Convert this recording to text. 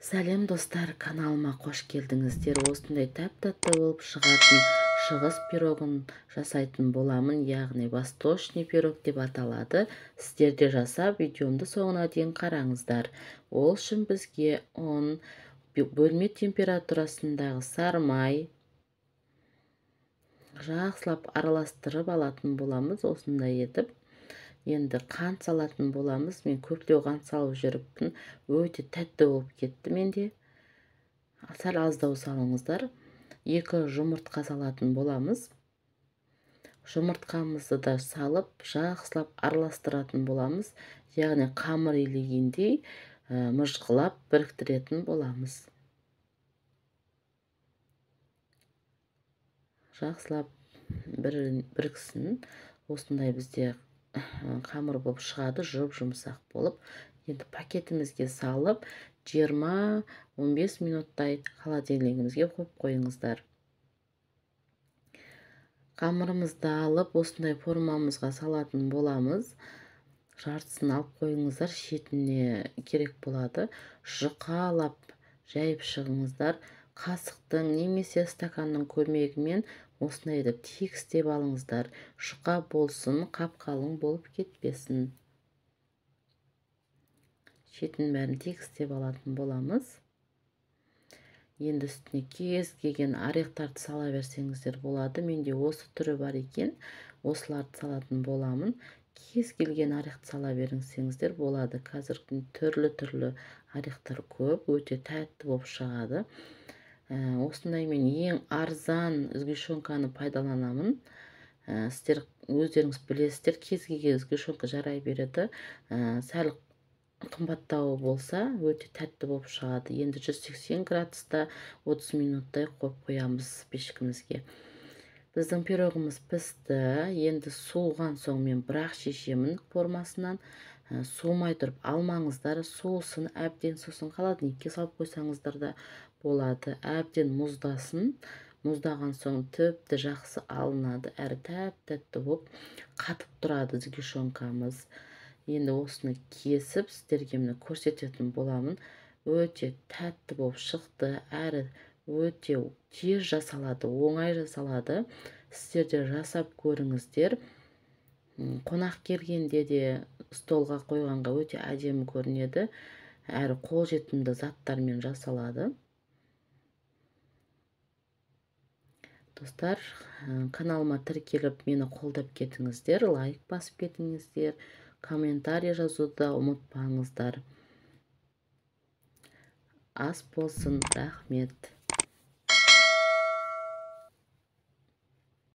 Сәлем достар, каналыма қош келдіңіздер. Осындай тәп-тәтті болып шығатын шығыс пирогын жасайтын боламын, яғни восточный пирог деп аталады. Сіздер де жасап, видеомды соңына дейін қараңыздар. Ол үшін бізге 10 бөлме температурасындағы сары май жақсылап араластырып алатын боламыз, осындай етіп. Енді қант салатын боламыз. Мен көптеу қант салып жүріппін. Өте тәтті болып кетті менде. Сәл аздау салыңыздар. 2 жұмыртқа салатын боламыз. Жұмыртқамызды да салып, жақсылап араластыратын боламыз. Яғни қамыр илегендей мыжғылап біріктіретін боламыз. Жақсылап біріксін. Осындай бізде қамыр болып шығады, жұмсақ болып. Енді пакетімізге салып 20-15 минуттай холодильнигімізге қойып қойыңыздар. Қамырымызды алып, осындай формамызға салатын боламыз. Жартысын алып қойыңыздар, шетіне керек болады. Жұқалап жайып шығыңыздар. Қасықтың немесе стаканның көмегімен осындай етіп тегістеп алыңыздар. Жұқа болсын, қап-қалың болып кетпесін. Шетін бәрін тегістеп алатын боламыз. Енді үстіне кез келген орехтарды сала берсеңіздер болады. Менде осы түрі бар екен. Осыларды салатын боламын. Кез келген орехты сала берсеңіздер болады. Қазір түрлі орехтар көп, өте тәтті болып шығады. Осындай мен ең арзан сгущенканы пайдаланамын. Сіздер өздеріңіз білесіздер, кез келген сгущенка жарай береді. Сәл қымбаттауы болса, өте тәтті болып шығады. Енді 180 градуста 30 минуттай қойып қоямыз пешкімізге. Біздің пирогымыз пісті. Енді суыған соң мен бірақ шешемін формасынан. Суымай тұрып алмаңыздар. Суысын, әбден сусын, холодильникке салып қойсаңыздар да болады. Әбден мұздасын. Мұздаған соң тіпті жақсы алынады. Әрі тәп-тәтті болып қатып тұрады сгущенкамыз. Енді осыны кесіп, сіздерге мені көрсететін боламын. Өте тәтті болып шықты. Әрі өте тез жасалады, оңай жасалады. Сіздер де жасап көріңіздер. Қонақ келгенде де столға қойғанға өте әдемі көрінеді. Әрі қолжетімді заттармен жасалады. Достар, каналыма тіркеліп мені қолдап кетіңіздер, лайк басып кетіңіздер, комментарий жазуды ұмытпаңыздар. Ас болсын, рахмет.